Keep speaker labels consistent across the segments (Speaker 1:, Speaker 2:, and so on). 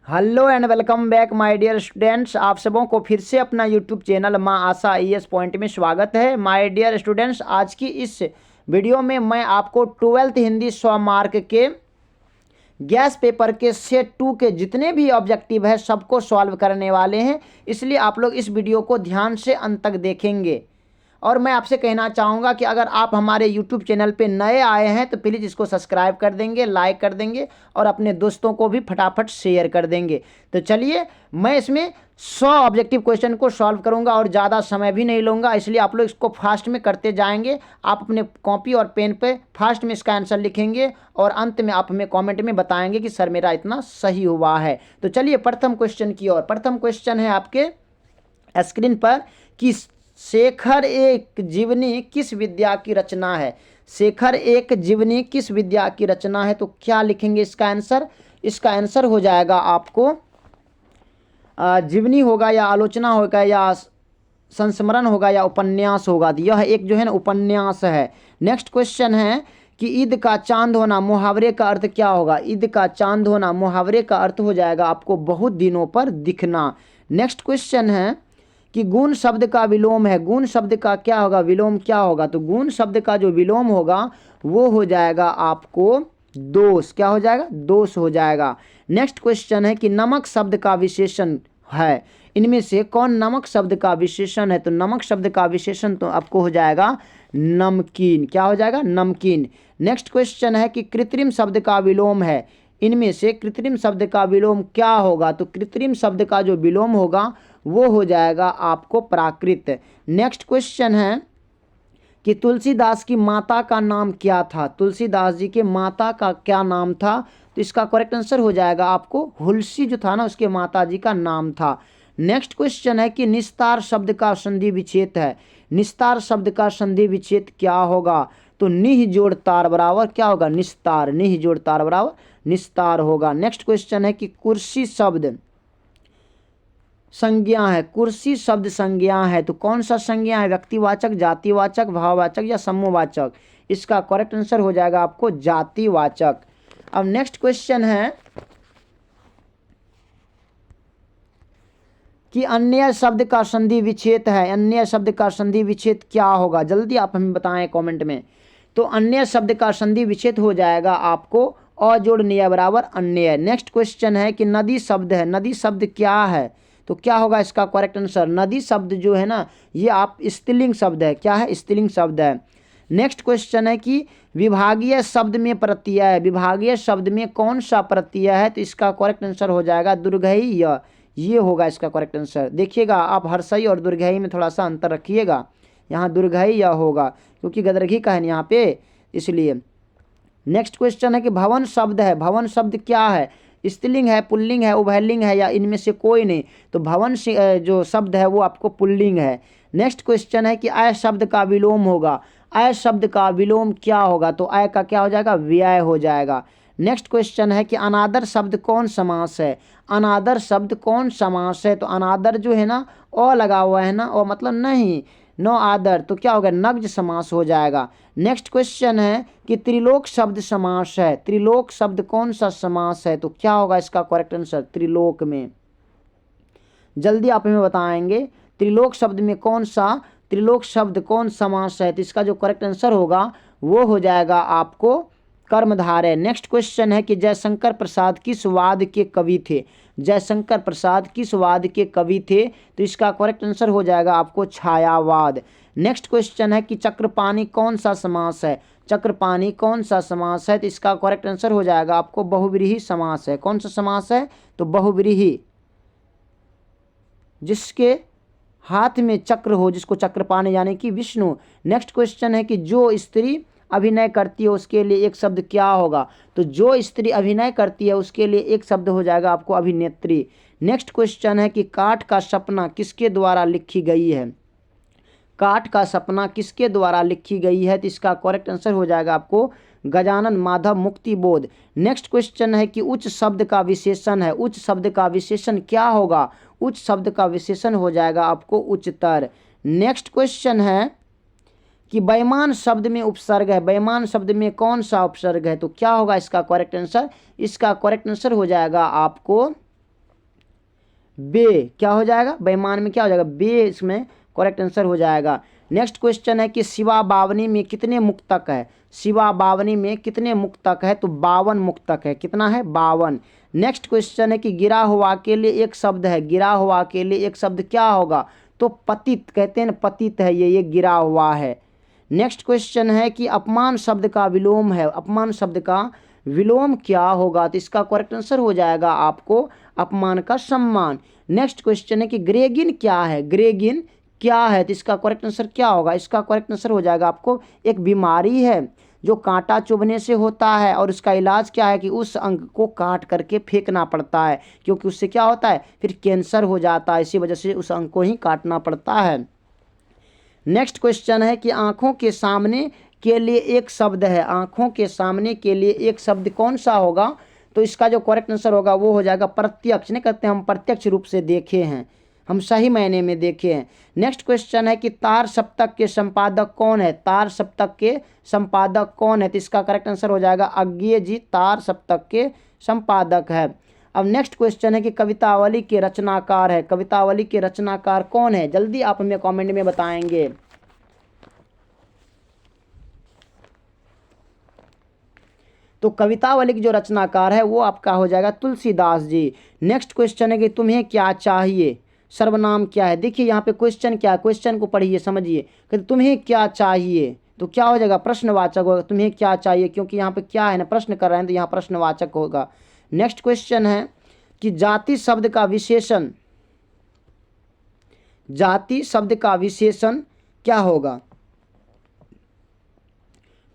Speaker 1: Hello and welcome back my dear students. आप सबों को फिर से अपना यूट्यूब चैनल माँ आशा आईएएस पॉइंट में स्वागत है। माय डियर स्टूडेंट्स, आज की इस वीडियो में मैं आपको 12th हिंदी 100 मार्क के गैस पेपर के सेट 2 के जितने भी ऑब्जेक्टिव है सबको सॉल्व करने वाले हैं, इसलिए आप लोग इस वीडियो को ध्यान से अंत तक देखेंगे। और मैं आपसे कहना चाहूँगा कि अगर आप हमारे YouTube चैनल पे नए आए हैं तो प्लीज़ इसको सब्सक्राइब कर देंगे, लाइक कर देंगे और अपने दोस्तों को भी फटाफट शेयर कर देंगे। तो चलिए, मैं इसमें 100 ऑब्जेक्टिव क्वेश्चन को सॉल्व करूंगा और ज़्यादा समय भी नहीं लूँगा, इसलिए आप लोग इसको फास्ट में करते जाएंगे। आप अपने कॉपी और पेन पे फास्ट में इसका आंसर लिखेंगे और अंत में आप हमें कॉमेंट में बताएंगे कि सर मेरा इतना सही हुआ है। तो चलिए प्रथम क्वेश्चन की ओर। प्रथम क्वेश्चन है आपके स्क्रीन पर कि शेखर एक जीवनी किस विद्या की रचना है। शेखर एक जीवनी किस विद्या की रचना है, तो क्या लिखेंगे इसका आंसर? इसका आंसर हो जाएगा आपको जीवनी होगा या आलोचना होगा या संस्मरण होगा या उपन्यास होगा। यह एक जो है ना उपन्यास है। नेक्स्ट क्वेश्चन है कि ईद का चांद होना मुहावरे का अर्थ क्या होगा। ईद का चांद होना मुहावरे का अर्थ हो जाएगा आपको बहुत दिनों पर दिखना। नेक्स्ट क्वेश्चन है कि गुण शब्द का विलोम है। गुण शब्द का क्या होगा, विलोम क्या होगा? तो गुण शब्द का जो विलोम होगा वो हो जाएगा आपको दोष। क्या हो जाएगा? दोष हो जाएगा। नेक्स्ट क्वेश्चन है कि नमक शब्द का विशेषण है। इनमें से कौन नमक शब्द का विशेषण है? तो नमक शब्द का विशेषण तो आपको हो जाएगा नमकीन। क्या हो जाएगा? नमकीन। नेक्स्ट क्वेश्चन है कि कृत्रिम शब्द का विलोम है। इनमें से कृत्रिम शब्द का विलोम क्या होगा? तो कृत्रिम शब्द का जो विलोम होगा वो हो जाएगा आपको प्राकृत। नेक्स्ट क्वेश्चन है कि तुलसीदास की माता का नाम क्या था। तुलसीदास जी के माता का क्या नाम था? तो इसका करेक्ट आंसर हो जाएगा आपको हुलसी जो था ना उसके माता जी का नाम था। नेक्स्ट क्वेश्चन है कि निस्तार शब्द का संधि विच्छेद है। निस्तार शब्द का संधि विच्छेद क्या होगा? तो निह जोड़ तार बराबर क्या होगा? निस्तार। निह जोड़ तार बराबर निस्तार होगा। नेक्स्ट क्वेश्चन है कि कुर्सी शब्द संज्ञा है। कुर्सी शब्द संज्ञा है तो कौन सा संज्ञा है? व्यक्तिवाचक, जातिवाचक, भाववाचक या समूहवाचक? इसका करेक्ट आंसर हो जाएगा आपको जातिवाचक। अब नेक्स्ट क्वेश्चन है कि अन्य शब्द का संधि विच्छेद है। अन्य शब्द का संधि विच्छेद क्या होगा? जल्दी आप हमें बताएं कमेंट में। तो अन्य शब्द का संधि विच्छेद हो जाएगा आपको अ जोड़ निय बराबर अन्य। नेक्स्ट क्वेश्चन है कि नदी शब्द है। नदी शब्द क्या है? तो क्या होगा इसका करेक्ट आंसर? नदी शब्द जो है ना ये आप स्त्रीलिंग शब्द है। क्या है? स्त्रीलिंग शब्द है। नेक्स्ट क्वेश्चन है कि विभागीय शब्द में प्रत्यय है। विभागीय शब्द में कौन सा प्रत्यय है? तो इसका करेक्ट आंसर हो जाएगा दुर्घई य। ये होगा इसका करेक्ट आंसर। देखिएगा आप हर्षई और दुर्घई में थोड़ा सा अंतर रखिएगा। यहाँ दुर्घई य होगा क्योंकि गदरघी का है यहाँ पे, इसलिए। नेक्स्ट क्वेश्चन है कि भवन शब्द है। भवन शब्द क्या है? स्त्रीलिंग है, पुल्लिंग है, उभयलिंग है या इनमें से कोई नहीं? तो भवन जो शब्द है वो आपको पुल्लिंग है। नेक्स्ट क्वेश्चन है कि अय शब्द का विलोम होगा। अय शब्द का विलोम क्या होगा? तो अय का क्या हो जाएगा? व्यय हो जाएगा। नेक्स्ट क्वेश्चन है कि अनादर शब्द कौन समास है। अनादर शब्द कौन समास है? तो अनादर जो है ना अ लगा हुआ है ना, और मतलब नहीं, नो आदर, तो क्या होगा? नग्न समास हो जाएगा। नेक्स्ट क्वेश्चन है कि त्रिलोक शब्द समास है। त्रिलोक शब्द कौन सा समास है? तो क्या होगा इसका करेक्ट आंसर? त्रिलोक में। जल्दी आप हमें बताएंगे त्रिलोक शब्द में कौन सा त्रिलोक शब्द कौन समास है? तो इसका जो करेक्ट आंसर होगा वो हो जाएगा आपको कर्मधारय। नेक्स्ट क्वेश्चन है कि जयशंकर प्रसाद किस वाद के कवि थे। जयशंकर प्रसाद किस वाद के कवि थे? तो इसका करेक्ट आंसर हो जाएगा आपको छायावाद। नेक्स्ट क्वेश्चन है कि चक्रपाणी कौन सा समास है। चक्रपाणी कौन सा समास है? तो इसका करेक्ट आंसर हो जाएगा आपको बहुव्रीहि समास है। कौन सा समास है? तो बहुव्रीहि। जिसके हाथ में चक्र हो, जिसको चक्रपाणी यानी कि विष्णु। नेक्स्ट क्वेश्चन है कि जो स्त्री अभिनय करती है उसके लिए एक शब्द क्या होगा? तो जो स्त्री अभिनय करती है उसके लिए एक शब्द हो जाएगा आपको अभिनेत्री। नेक्स्ट क्वेश्चन है कि काठ का सपना किसके द्वारा लिखी गई है। काठ का सपना किसके द्वारा लिखी गई है? तो इसका करेक्ट आंसर हो जाएगा आपको गजानन माधव मुक्तिबोध। नेक्स्ट क्वेश्चन है कि उच्च शब्द का विशेषण है। उच्च शब्द का विशेषण क्या होगा? उच्च शब्द का विशेषण हो जाएगा आपको उच्चतर। नेक्स्ट क्वेश्चन है कि बेईमान शब्द में उपसर्ग है। बेईमान शब्द में कौन सा उपसर्ग है? तो क्या होगा इसका करेक्ट आंसर? इसका करेक्ट आंसर हो जाएगा आपको बे क्या हो जाएगा, बेईमान में क्या हो जाएगा, बे इसमें करेक्ट आंसर हो जाएगा। नेक्स्ट क्वेश्चन है कि शिवा बावनी में कितने मुक्तक है, शिवा बावनी में कितने मुक्तक है, तो 52 मुक्तक है। कितना है, 52। नेक्स्ट क्वेश्चन है कि गिरा हुआ के लिए एक शब्द है, गिरा हुआ के लिए एक शब्द क्या होगा, तो पतित, कहते हैं ना पतित है ये गिरा हुआ है। नेक्स्ट क्वेश्चन है कि अपमान शब्द का विलोम है, अपमान शब्द का विलोम क्या होगा, तो इसका करेक्ट आंसर हो जाएगा आपको अपमान का सम्मान। नेक्स्ट क्वेश्चन है कि ग्रेगिन क्या है, ग्रेगिन क्या है, तो इसका करेक्ट आंसर क्या होगा, इसका करेक्ट आंसर हो जाएगा आपको एक बीमारी है जो कांटा चुभने से होता है, और उसका इलाज क्या है कि उस अंग को काट करके फेंकना पड़ता है, क्योंकि उससे क्या होता है फिर कैंसर हो जाता है, इसी वजह से उस अंग को ही काटना पड़ता है। नेक्स्ट क्वेश्चन है कि आंखों के सामने के लिए एक शब्द है, आंखों के सामने के लिए एक शब्द कौन सा होगा, तो इसका जो करेक्ट आंसर होगा वो हो जाएगा प्रत्यक्ष। नहीं कहते हम प्रत्यक्ष रूप से देखे हैं, हम सही मायने में देखे हैं। नेक्स्ट क्वेश्चन है कि तार सप्तक के संपादक कौन है, तार सप्तक के संपादक कौन है, तो इसका करेक्ट आंसर हो जाएगा अज्ञेय जी तार सप्तक के संपादक है। अब नेक्स्ट क्वेश्चन है कि कवितावली के रचनाकार है, कवितावली के रचनाकार कौन है, जल्दी आप हमें कमेंट में बताएंगे। तो कवितावली की जो रचनाकार है वो आपका हो जाएगा तुलसीदास जी। नेक्स्ट क्वेश्चन है कि तुम्हें क्या चाहिए, सर्वनाम क्या है। देखिए यहाँ पे क्वेश्चन क्या है, क्वेश्चन को पढ़िए समझिए कि तुम्हें क्या चाहिए, तो क्या हो जाएगा प्रश्नवाचक होगा, तुम्हें क्या चाहिए, क्योंकि यहाँ पे क्या है ना प्रश्न कर रहे हैं तो यहाँ प्रश्नवाचक होगा। नेक्स्ट क्वेश्चन है कि जाति शब्द का विशेषण, जाति शब्द का विशेषण क्या होगा,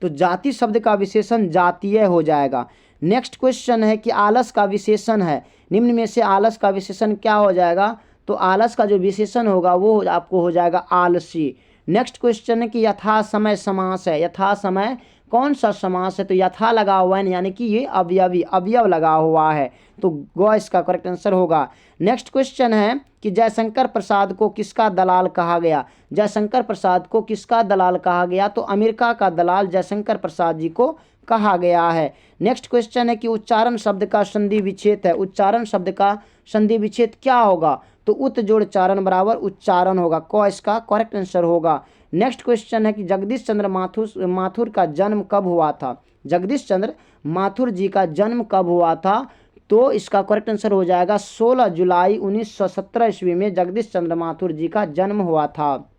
Speaker 1: तो जाति शब्द का विशेषण जातीय हो जाएगा। नेक्स्ट क्वेश्चन है कि आलस का विशेषण है, निम्न में से आलस का विशेषण क्या हो जाएगा, तो आलस का जो विशेषण होगा वो आपको हो जाएगा आलसी। नेक्स्ट क्वेश्चन है कि यथा समय समास है, यथा समय कौन सा समास है, तो यथा लगा हुआ है यानी कि ये अवयवी अवयव लगा हुआ है, तो ग इसका करेक्ट आंसर होगा। नेक्स्ट क्वेश्चन है कि जयशंकर प्रसाद को किसका दलाल कहा गया, जयशंकर प्रसाद को किसका दलाल कहा गया, तो अमेरिका का दलाल जयशंकर प्रसाद जी को कहा गया है। नेक्स्ट क्वेश्चन है कि उच्चारण शब्द का संधि विच्छेद है, उच्चारण शब्द का संधि विच्छेद क्या होगा, तो उत जोड़ चारण बराबर उच्चारण होगा, क इसका करेक्ट आंसर होगा। नेक्स्ट क्वेश्चन है कि जगदीश चंद्र माथुर का जन्म कब हुआ था, जगदीश चंद्र माथुर जी का जन्म कब हुआ था, तो इसका करेक्ट आंसर हो जाएगा 16 जुलाई 1917 ईस्वी में जगदीश चंद्र माथुर जी का जन्म हुआ था।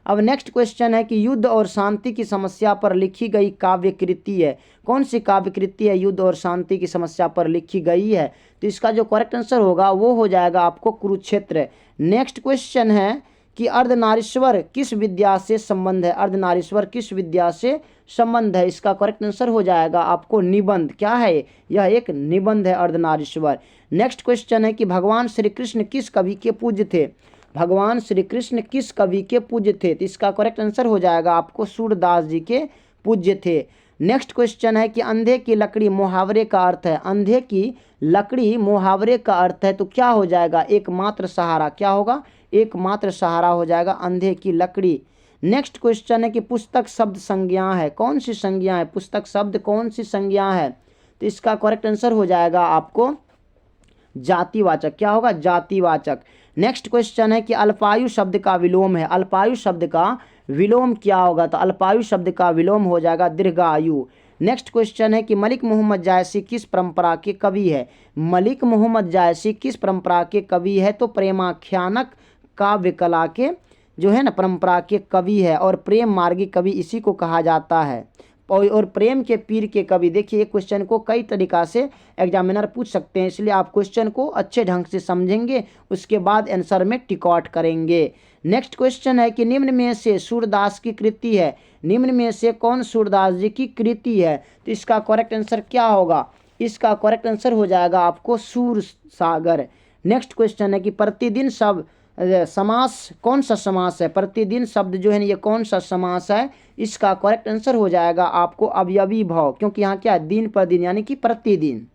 Speaker 1: अब नेक्स्ट क्वेश्चन है कि युद्ध और शांति की समस्या पर लिखी गई काव्य कृति है, कौन सी काव्य कृति है युद्ध और शांति की समस्या पर लिखी गई है, तो इसका जो करेक्ट आंसर होगा वो हो जाएगा आपको कुरुक्षेत्र। नेक्स्ट क्वेश्चन है कि अर्धनारीश्वर किस विद्या से संबंध है, अर्धनारीश्वर किस विद्या से संबंध है, इसका करेक्ट आंसर हो जाएगा आपको निबंध। क्या है यह एक निबंध है अर्धनारीश्वर। नेक्स्ट क्वेश्चन है कि भगवान श्री कृष्ण किस कवि के पूज्य थे, भगवान श्री कृष्ण किस कवि के पूज्य थे, तो इसका करेक्ट आंसर हो जाएगा आपको सूरदास जी के पूज्य थे। नेक्स्ट क्वेश्चन है कि अंधे की लकड़ी मुहावरे का अर्थ है, अंधे की लकड़ी मुहावरे का अर्थ है, तो क्या हो जाएगा एकमात्र सहारा, क्या होगा एकमात्र सहारा हो जाएगा अंधे की लकड़ी। नेक्स्ट क्वेश्चन है कि पुस्तक शब्द संज्ञा है, कौन सी संज्ञा है, पुस्तक शब्द कौन सी संज्ञा है, तो इसका करेक्ट आंसर हो जाएगा आपको जातिवाचक, क्या होगा जातिवाचक। नेक्स्ट क्वेश्चन है कि अल्पायु शब्द का विलोम है, अल्पायु शब्द का विलोम क्या होगा, तो अल्पायु शब्द का विलोम हो जाएगा दीर्घायु। नेक्स्ट क्वेश्चन है कि मलिक मोहम्मद जायसी किस परंपरा के कवि है, मलिक मोहम्मद जायसी किस परंपरा के कवि है, तो प्रेमाख्यानक काव्य कला के जो है ना परंपरा के कवि है, और प्रेम मार्गी कवि इसी को कहा जाता है, और प्रेम के पीर के कवि। देखिए एक क्वेश्चन को कई तरीक़ा से एग्जामिनर पूछ सकते हैं, इसलिए आप क्वेश्चन को अच्छे ढंग से समझेंगे उसके बाद आंसर में टिक आउट करेंगे। नेक्स्ट क्वेश्चन है कि निम्न में से सूरदास की कृति है, निम्न में से कौन सूरदास जी की कृति है, तो इसका करेक्ट आंसर क्या होगा, इसका करेक्ट आंसर हो जाएगा आपको सूर सागर। नेक्स्ट क्वेश्चन है कि प्रतिदिन शब्द समास कौन सा समास है, प्रतिदिन शब्द जो है ये कौन सा समास है, इसका करेक्ट आंसर हो जाएगा आपको अवयवी भाव, क्योंकि यहाँ क्या दिन पर दिन यानी कि प्रतिदिन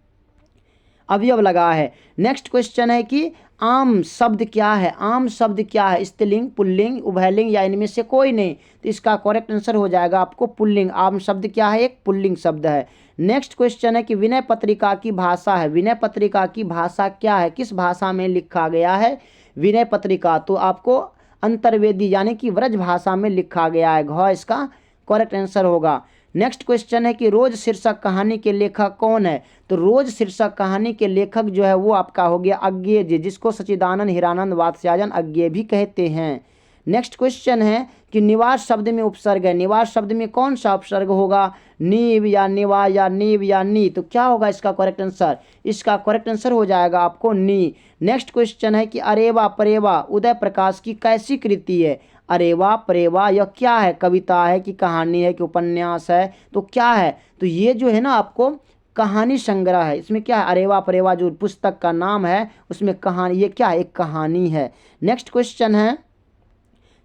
Speaker 1: अवयव लगा है। नेक्स्ट क्वेश्चन है कि आम शब्द क्या है, आम शब्द क्या है, स्त्रीलिंग, पुल्लिंग, उभयलिंग या इनमें से कोई नहीं। तो इसका करेक्ट आंसर हो जाएगा आपको पुल्लिंग। आम शब्द क्या है, एक पुल्लिंग शब्द है। नेक्स्ट क्वेश्चन है कि विनय पत्रिका की भाषा है, विनय पत्रिका की भाषा क्या है, किस भाषा में लिखा गया है विनय पत्रिका? तो आपको अंतर्वेदी यानी कि व्रज भाषा में लिखा गया है। घ इसका करेक्ट आंसर होगा। नेक्स्ट क्वेश्चन है कि रोज शीर्षक कहानी के लेखक कौन है? तो रोज शीर्षक कहानी के लेखक जो है वो आपका हो गया अज्ञेय जी, जिसको सच्चिदानंद हीरानंद वात्स्यायन अज्ञेय भी कहते हैं। नेक्स्ट क्वेश्चन है कि निवास शब्द में उपसर्ग है, निवास शब्द में कौन सा उपसर्ग होगा, नीव या निवा या नीव या नी? तो क्या होगा इसका करेक्ट आंसर? इसका करेक्ट आंसर हो जाएगा आपको नी। नेक्स्ट क्वेश्चन है कि अरेवा परेवा उदय प्रकाश की कैसी कृति है? अरेवा परेवा यह क्या है, कविता है कि कहानी है कि उपन्यास है? तो क्या है? तो ये जो है ना आपको कहानी संग्रह है। इसमें क्या है, अरेवा परेवा जो पुस्तक का नाम है उसमें कहानी, ये क्या है, एक कहानी है। नेक्स्ट क्वेश्चन है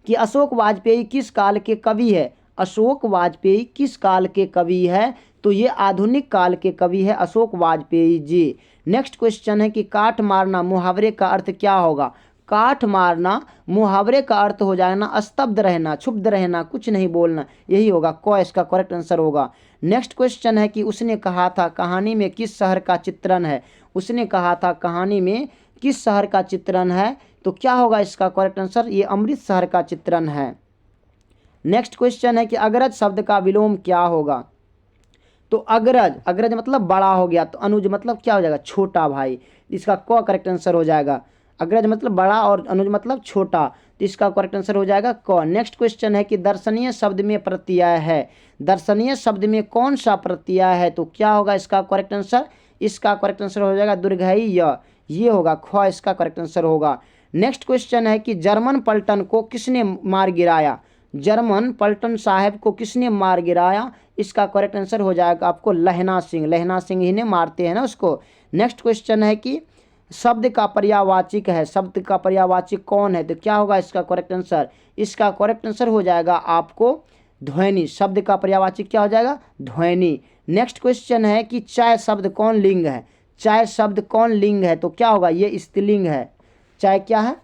Speaker 1: कि अशोक वाजपेयी किस काल के कवि है? अशोक वाजपेयी किस काल के कवि है? तो ये आधुनिक काल के कवि है अशोक वाजपेयी जी। नेक्स्ट क्वेश्चन है कि काट मारना मुहावरे का अर्थ क्या होगा? काट मारना मुहावरे का अर्थ हो जाएगा ना स्तब्ध रहना, क्षुब्ध रहना, कुछ नहीं बोलना, यही होगा। क इसका करेक्ट आंसर होगा। नेक्स्ट क्वेश्चन है कि उसने कहा था कहानी में किस शहर का चित्रण है? उसने कहा था कहानी में किस शहर का चित्रण है? तो क्या होगा इसका करेक्ट आंसर? ये अमृतसर का चित्रण है। नेक्स्ट क्वेश्चन है कि अग्रज शब्द का विलोम क्या होगा? तो अग्रज, अग्रज मतलब बड़ा हो गया, तो अनुज मतलब क्या हो जाएगा, छोटा भाई। इसका क करेक्ट आंसर हो जाएगा। अग्रज मतलब बड़ा और अनुज मतलब छोटा, तो इसका करेक्ट आंसर हो जाएगा क। नेक्स्ट क्वेश्चन है कि दर्शनीय शब्द में प्रत्यय है, दर्शनीय शब्द में कौन सा प्रत्यय है? तो क्या होगा इसका करेक्ट आंसर? इसका करेक्ट आंसर हो जाएगा दीर्घई य, ये होगा ख इसका करेक्ट आंसर होगा। नेक्स्ट क्वेश्चन है कि जर्मन पलटन को किसने मार गिराया? जर्मन पलटन साहब को किसने मार गिराया? इसका करेक्ट आंसर हो जाएगा आपको लहना सिंह, लहना सिंह ही ने मारते हैं ना उसको। नेक्स्ट क्वेश्चन है कि शब्द का पर्यायवाची है, शब्द का पर्यायवाची कौन है? तो क्या होगा इसका करेक्ट आंसर? इसका करेक्ट आंसर हो जाएगा आपको ध्वनि। शब्द का पर्यायवाची क्या हो जाएगा? ध्वनि। नेक्स्ट क्वेश्चन है कि चाय शब्द कौन लिंग है? चाय शब्द कौन लिंग है? तो क्या होगा? ये स्त्रीलिंग है। चाय क्या है?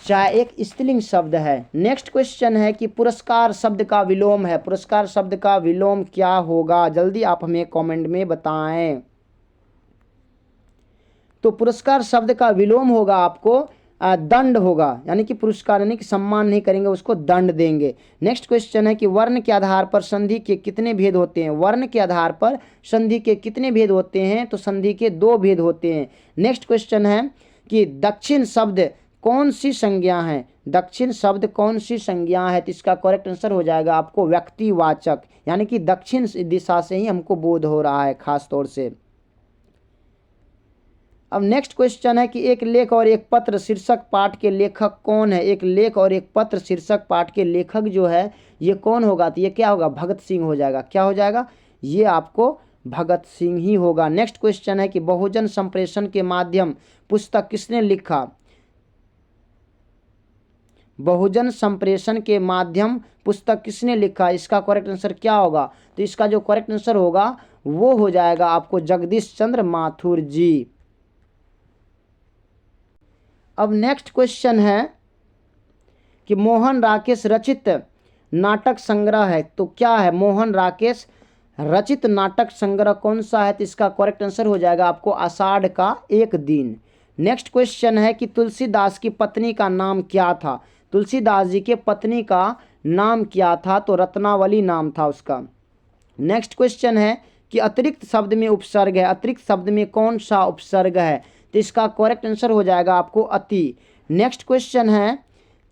Speaker 1: चाय एक स्त्रीलिंग शब्द है। नेक्स्ट क्वेश्चन है कि पुरस्कार शब्द का विलोम है, पुरस्कार शब्द का विलोम क्या होगा? जल्दी आप हमें कमेंट में बताएं। तो पुरस्कार शब्द का विलोम होगा आपको दंड होगा, यानी कि पुरस्कार यानी कि सम्मान नहीं करेंगे उसको दंड देंगे। नेक्स्ट क्वेश्चन है कि वर्ण के आधार पर संधि के कितने भेद होते हैं? वर्ण के आधार पर संधि के कितने भेद होते हैं? तो संधि के 2 भेद होते हैं। नेक्स्ट क्वेश्चन है कि दक्षिण शब्द कौन सी संज्ञा है? दक्षिण शब्द कौन सी संज्ञा है? तो इसका करेक्ट आंसर हो जाएगा आपको व्यक्तिवाचक, यानी कि दक्षिण दिशा से ही हमको बोध हो रहा है खास तौर से। अब नेक्स्ट क्वेश्चन है कि एक लेख और एक पत्र शीर्षक पाठ के लेखक कौन है? एक लेख और एक पत्र शीर्षक पाठ के लेखक जो है ये कौन होगा? तो ये क्या होगा? भगत सिंह हो जाएगा। क्या हो जाएगा? ये आपको भगत सिंह ही होगा। नेक्स्ट क्वेश्चन है कि बहुजन संप्रेषण के माध्यम पुस्तक किसने लिखा? बहुजन संप्रेषण के माध्यम पुस्तक किसने लिखा? इसका करेक्ट आंसर क्या होगा? तो इसका जो करेक्ट आंसर होगा वो हो जाएगा आपको जगदीश चंद्र माथुर जी। अब नेक्स्ट क्वेश्चन है कि मोहन राकेश रचित नाटक संग्रह है, तो क्या है? मोहन राकेश रचित नाटक संग्रह कौन सा है? तो इसका करेक्ट आंसर हो जाएगा आपको आषाढ़ का एक दिन। नेक्स्ट क्वेश्चन है कि तुलसीदास की पत्नी का नाम क्या था? तुलसीदास जी के पत्नी का नाम क्या था? तो रत्नावली नाम था उसका। नेक्स्ट क्वेश्चन है कि अतिरिक्त शब्द में उपसर्ग है, अतिरिक्त शब्द में कौन सा उपसर्ग है? तो इसका करेक्ट आंसर हो जाएगा आपको अति। नेक्स्ट क्वेश्चन है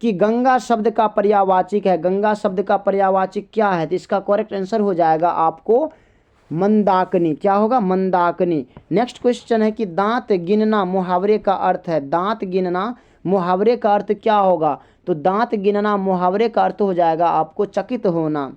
Speaker 1: कि गंगा शब्द का पर्यायवाचिक है, गंगा शब्द का पर्यायवाचिक क्या है? तो इसका करेक्ट आंसर हो जाएगा आपको मंदाकिनी। क्या होगा? मंदाकिनी। नेक्स्ट क्वेश्चन है कि दांत गिनना मुहावरे का अर्थ है, दांत गिनना मुहावरे का अर्थ क्या होगा? तो दांत गिनना मुहावरे का अर्थ हो जाएगा आपको चकित होना।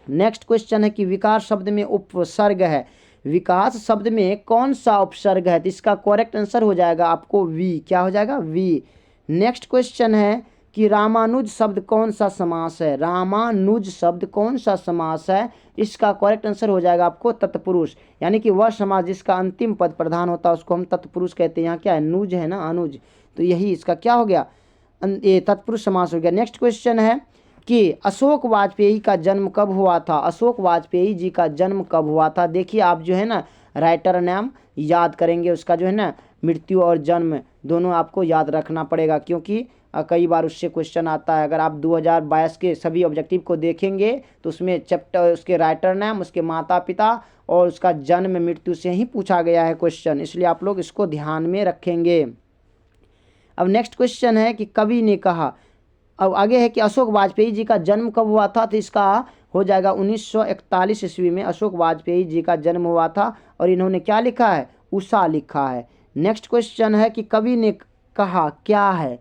Speaker 1: नेक्स्ट क्वेश्चन है कि विकास शब्द में उपसर्ग है, विकास शब्द में कौन सा उपसर्ग है? तो इसका करेक्ट आंसर हो जाएगा आपको वी। क्या हो जाएगा? वी। नेक्स्ट क्वेश्चन है कि रामानुज शब्द कौन सा समास है। रामानुज शब्द कौन सा समास है, इसका करेक्ट आंसर हो जाएगा आपको तत्पुरुष, यानी कि वह समास जिसका अंतिम पद प्रधान होता है उसको हम तत्पुरुष कहते हैं। यहाँ क्या है, नुज है ना, अनुज, तो यही इसका क्या हो गया, ये तत्पुरुष समास हो गया। नेक्स्ट क्वेश्चन है कि अशोक वाजपेयी का जन्म कब हुआ था। अशोक वाजपेयी जी का जन्म कब हुआ था। देखिए आप जो है ना राइटर नाम याद करेंगे, उसका जो है ना मृत्यु और जन्म दोनों आपको याद रखना पड़ेगा, क्योंकि कई बार उससे क्वेश्चन आता है। अगर आप 2022 के सभी ऑब्जेक्टिव को देखेंगे तो उसमें चैप्टर उसके राइटर नाम, उसके माता पिता और उसका जन्म मृत्यु से ही पूछा गया है क्वेश्चन, इसलिए आप लोग इसको ध्यान में रखेंगे। अब नेक्स्ट क्वेश्चन है कि कवि ने कहा, अब आगे है कि अशोक वाजपेयी जी का जन्म कब हुआ था, तो इसका हो जाएगा 1941 ईस्वी में अशोक वाजपेयी जी का जन्म हुआ था, और इन्होंने क्या लिखा है, उषा लिखा है। नेक्स्ट क्वेश्चन है कि कवि ने कहा क्या है।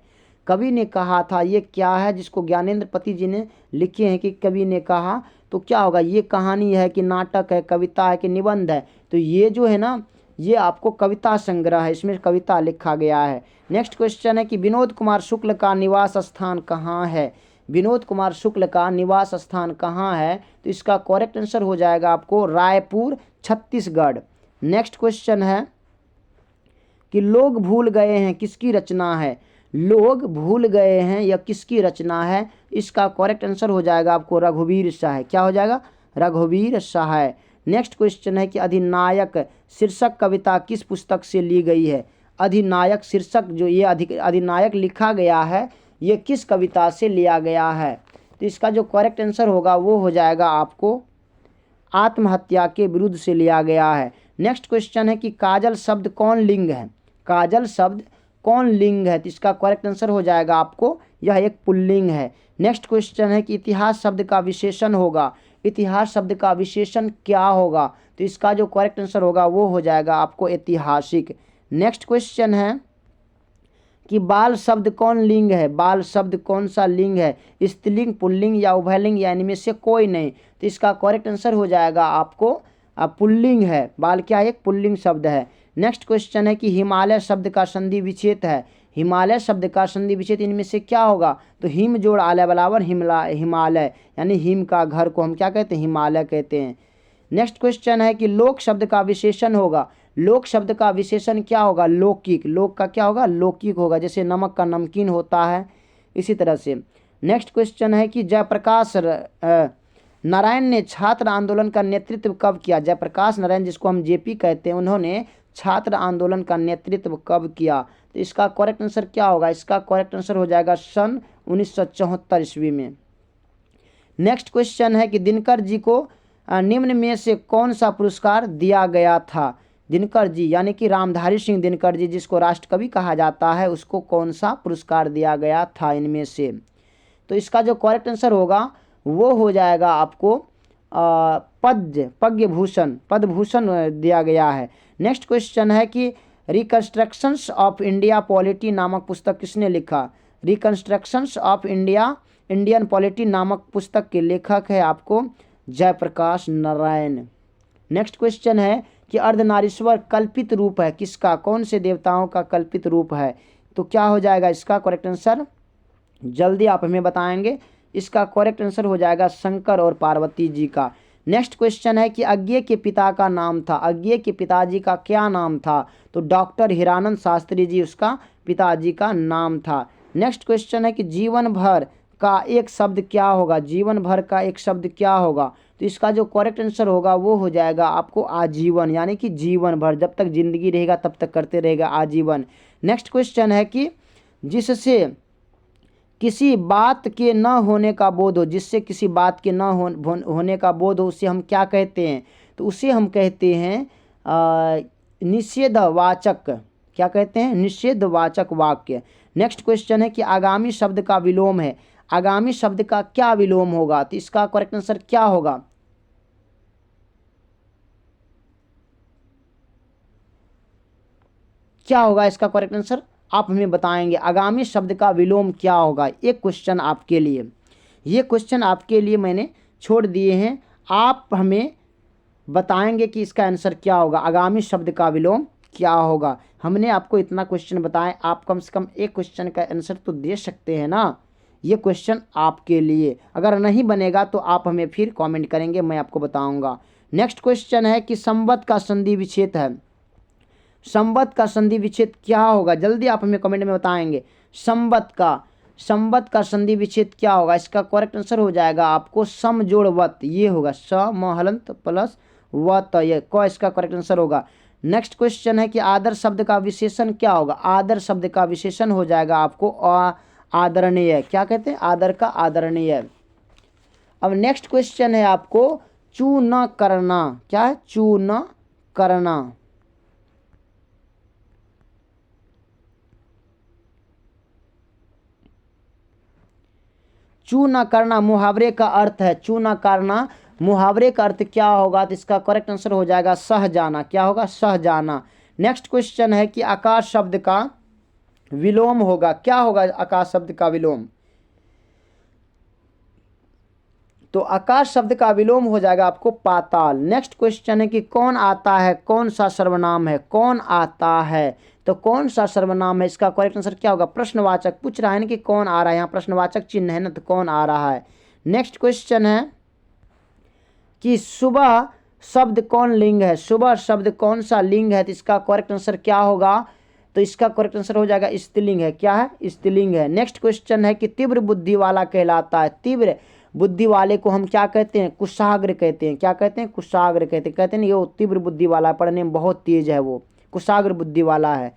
Speaker 1: कवि ने कहा था, ये क्या है जिसको ज्ञानेंद्र पति जी ने लिखे हैं कि कवि ने कहा, तो क्या होगा, ये कहानी है कि नाटक है, कविता है कि निबंध है, तो ये जो है ना ये आपको कविता संग्रह है, इसमें कविता लिखा गया है। नेक्स्ट क्वेश्चन है कि विनोद कुमार शुक्ल का निवास स्थान कहाँ है। विनोद कुमार शुक्ल का निवास स्थान कहाँ है, तो इसका करेक्ट आंसर हो जाएगा आपको रायपुर, छत्तीसगढ़। नेक्स्ट क्वेश्चन है कि लोग भूल गए हैं किसकी रचना है। लोग भूल गए हैं यह किसकी रचना है, इसका करेक्ट आंसर हो जाएगा आपको रघुवीर सहाय। क्या हो जाएगा, रघुवीर सहाय। नेक्स्ट क्वेश्चन है कि अधिनायक शीर्षक कविता किस पुस्तक से ली गई है। अधिनायक शीर्षक जो ये अधिनायक लिखा गया है ये किस कविता से लिया गया है, तो इसका जो करेक्ट आंसर होगा वो हो जाएगा आपको आत्महत्या के विरुद्ध से लिया गया है। नेक्स्ट क्वेश्चन है कि काजल शब्द कौन लिंग है। काजल शब्द कौन लिंग है, तो इसका करेक्ट आंसर हो जाएगा आपको यह एक पुल्लिंग है। नेक्स्ट क्वेश्चन है कि इतिहास शब्द का विशेषण होगा। इतिहास शब्द का विशेषण क्या होगा, तो इसका जो करेक्ट आंसर होगा वो हो जाएगा आपको ऐतिहासिक। नेक्स्ट क्वेश्चन है कि बाल शब्द कौन लिंग है। बाल शब्द कौन सा लिंग है, स्त्रीलिंग, पुल्लिंग या उभयलिंग या इनमें से कोई नहीं, तो इसका करेक्ट आंसर हो जाएगा आपको पुल्लिंग है। बाल क्या है, एक पुल्लिंग शब्द है। नेक्स्ट क्वेश्चन है कि हिमालय शब्द का संधि विच्छेद है। हिमालय शब्द का संधि विच्छेद इनमें से क्या होगा, तो हिम जोड़ आलय बराबर हिमालय, यानी हिम का घर को हम क्या कहते हैं, हिमालय कहते हैं। नेक्स्ट क्वेश्चन है कि लोक शब्द का विशेषण होगा। लोक शब्द का विशेषण क्या होगा, लौकिक। लोक का क्या होगा, लौकिक होगा, जैसे नमक का नमकीन होता है इसी तरह से। नेक्स्ट क्वेश्चन है कि जयप्रकाश नारायण ने छात्र आंदोलन का नेतृत्व कब किया। जयप्रकाश नारायण जिसको हम जेपी कहते हैं, उन्होंने छात्र आंदोलन का नेतृत्व कब किया, तो इसका करेक्ट आंसर क्या होगा, इसका करेक्ट आंसर हो जाएगा सन 1974 ईस्वी में। नेक्स्ट क्वेश्चन है कि दिनकर जी को निम्न में से कौन सा पुरस्कार दिया गया था। दिनकर जी यानी कि रामधारी सिंह दिनकर जी जिसको राष्ट्रकवि कहा जाता है, उसको कौन सा पुरस्कार दिया गया था इनमें से, तो इसका जो करेक्ट आंसर होगा वो हो जाएगा आपको पद्म भूषण दिया गया है। नेक्स्ट क्वेश्चन है कि रिकंस्ट्रक्शंस ऑफ इंडिया पॉलिटी नामक पुस्तक किसने लिखा। रिकंस्ट्रक्शंस ऑफ इंडियन पॉलिटी नामक पुस्तक के लेखक है आपको जयप्रकाश नारायण। नेक्स्ट क्वेश्चन है कि अर्धनारीश्वर कल्पित रूप है किसका, कौन से देवताओं का कल्पित रूप है, तो क्या हो जाएगा इसका करेक्ट आंसर, जल्दी आप हमें बताएंगे। इसका करेक्ट आंसर हो जाएगा शंकर और पार्वती जी का। नेक्स्ट क्वेश्चन है कि अज्ञेय के पिता का नाम था। अज्ञेय के पिताजी का क्या नाम था, तो डॉक्टर हीरानंद शास्त्री जी उसका पिताजी का नाम था। नेक्स्ट क्वेश्चन है कि जीवन भर का एक शब्द क्या होगा। जीवन भर का एक शब्द क्या होगा, तो इसका जो करेक्ट आंसर होगा वो हो जाएगा आपको आजीवन, यानी कि जीवन भर, जब तक जिंदगी रहेगा तब तक करते रहेगा आजीवन। नेक्स्ट क्वेश्चन है कि जिससे किसी बात के न होने का बोध हो, जिससे किसी बात के न होने का बोध हो उसे हम क्या कहते हैं, तो उसे हम कहते हैं निषेधवाचक, क्या कहते हैं, निषेधवाचक वाक्य। नेक्स्ट क्वेश्चन है कि आगामी शब्द का विलोम है। आगामी शब्द का क्या विलोम होगा, तो इसका करेक्ट आंसर क्या होगा, क्या होगा इसका करेक्ट आंसर आप हमें बताएंगे। आगामी शब्द का विलोम क्या होगा, एक क्वेश्चन आपके लिए, ये क्वेश्चन आपके लिए मैंने छोड़ दिए हैं, आप हमें बताएंगे कि इसका आंसर क्या होगा, आगामी शब्द का विलोम क्या होगा। हमने आपको इतना क्वेश्चन बताया, आप कम से कम एक क्वेश्चन का आंसर तो दे सकते हैं ना, ये क्वेश्चन आपके लिए, अगर नहीं बनेगा तो आप हमें फिर कमेंट करेंगे, मैं आपको बताऊंगा। नेक्स्ट क्वेश्चन है कि संवत का संधि विच्छेद है। संवत का संधि विच्छेद क्या होगा, जल्दी आप हमें कमेंट में बताएंगे। संवत का संधि विच्छेद क्या होगा, इसका करेक्ट आंसर हो जाएगा आपको समजोड़वत, ये होगा समहलंत प्लस वत, ये क इसका करेक्ट आंसर होगा। नेक्स्ट क्वेश्चन है कि आदर शब्द का विशेषण क्या होगा। आदर शब्द का विशेषण हो जाएगा आपको आदरणीय, क्या कहते हैं, आदर का आदरणीय। अब नेक्स्ट क्वेश्चन है आपको चू न करना, क्या है, चू न करना। चू न करना मुहावरे का अर्थ है, चू न करना मुहावरे का अर्थ क्या होगा, तो इसका करेक्ट आंसर हो जाएगा सह जाना, क्या होगा, सह जाना। नेक्स्ट क्वेश्चन है कि आकाश शब्द का विलोम होगा, क्या होगा आकाश शब्द का विलोम, तो आकाश शब्द का विलोम हो जाएगा आपको पाताल। नेक्स्ट क्वेश्चन है कि कौन आता है, कौन सा सर्वनाम है, कौन आता है, तो कौन सा सर्वनाम है, इसका करेक्ट आंसर क्या होगा, प्रश्नवाचक, पूछ रहा है ना कि कौन आ रहा है, यहाँ प्रश्नवाचक चिन्ह है ना, तो कौन आ रहा है। नेक्स्ट क्वेश्चन है कि सुबह शब्द कौन लिंग है, सुबह शब्द कौन सा लिंग है, तो इसका करेक्ट आंसर क्या होगा, तो इसका करेक्ट आंसर हो जाएगा स्त्रीलिंग है, क्या है, स्त्रीलिंग है। नेक्स्ट क्वेश्चन है कि तीव्र बुद्धि वाला कहलाता है, तीव्र बुद्धि वाले को हम क्या कहते हैं, कुशाग्र कहते हैं, क्या कहते हैं, कुशाग्र कहते हैं ये तीव्र बुद्धि वाला है, पढ़ने में बहुत तेज है, वो कुशाग्र बुद्धि वाला है।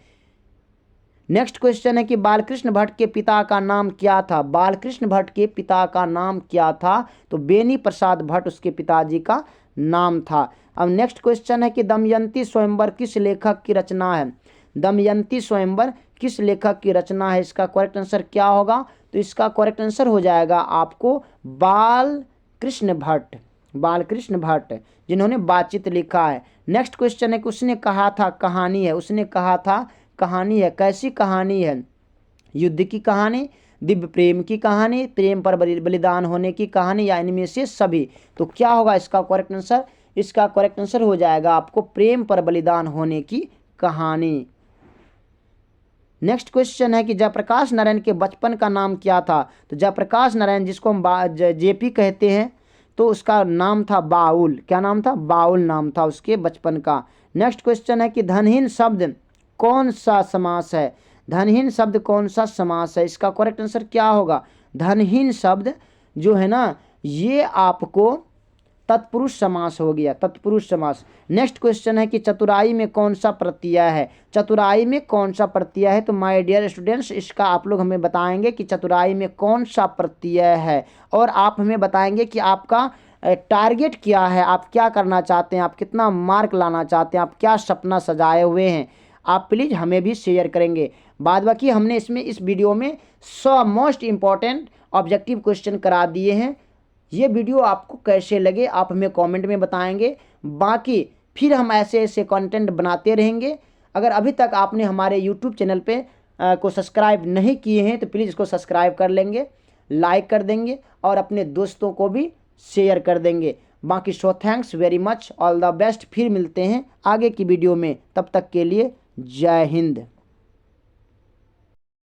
Speaker 1: नेक्स्ट क्वेश्चन है कि बालकृष्ण भट्ट के पिता का नाम क्या था, बालकृष्ण भट्ट के पिता का नाम क्या था, तो बेनी प्रसाद भट्ट उसके पिताजी का नाम था। अब नेक्स्ट क्वेश्चन है कि दमयंती स्वयंवर किस लेखक की रचना है, दमयंती स्वयंवर किस लेखक की रचना है, इसका करेक्ट आंसर क्या होगा, तो इसका करेक्ट आंसर हो जाएगा आपको बालकृष्ण भट्ट, बालकृष्ण भट्ट जिन्होंने बातचीत लिखा है। नेक्स्ट क्वेश्चन है कि उसने कहा था कहानी है, उसने कहा था कहानी है, कैसी कहानी है, युद्ध की कहानी, दिव्य प्रेम की कहानी, प्रेम पर बलिदान होने की कहानी, या इनमें से सभी, तो क्या होगा इसका करेक्ट आंसर, इसका करेक्ट आंसर हो जाएगा आपको प्रेम पर बलिदान होने की कहानी। नेक्स्ट क्वेश्चन है कि जयप्रकाश नारायण के बचपन का नाम क्या था, तो जयप्रकाश नारायण जिसको हम जेपी कहते हैं, तो उसका नाम था बाउल, क्या नाम था, बाउल नाम था उसके बचपन का। नेक्स्ट क्वेश्चन है कि धनहीन शब्द कौन सा समास है, धनहीन शब्द कौन सा समास है, इसका करेक्ट आंसर क्या होगा, धनहीन शब्द जो है ना ये आपको तत्पुरुष समास हो गया, तत्पुरुष समास। नेक्स्ट क्वेश्चन है कि चतुराई में कौन सा प्रत्यय है, चतुराई में कौन सा प्रत्यय है, तो माय डियर स्टूडेंट्स इसका आप लोग हमें बताएंगे कि चतुराई में कौन सा प्रत्यय है, और आप हमें बताएंगे कि आपका टारगेट क्या है, आप क्या करना चाहते हैं, आप कितना मार्क लाना चाहते हैं, आप क्या सपना सजाए हुए हैं, आप प्लीज़ हमें भी शेयर करेंगे। बाद बाकी हमने इसमें इस वीडियो में 100 मोस्ट इम्पॉर्टेंट ऑब्जेक्टिव क्वेश्चन करा दिए हैं। ये वीडियो आपको कैसे लगे आप हमें कमेंट में बताएंगे, बाकी फिर हम ऐसे ऐसे कंटेंट बनाते रहेंगे। अगर अभी तक आपने हमारे यूट्यूब चैनल पे को सब्सक्राइब नहीं किए हैं तो प्लीज़ इसको सब्सक्राइब कर लेंगे, लाइक कर देंगे और अपने दोस्तों को भी शेयर कर देंगे। बाकी so thanks very much, all the best, फिर मिलते हैं आगे की वीडियो में, तब तक के लिए जय हिंद।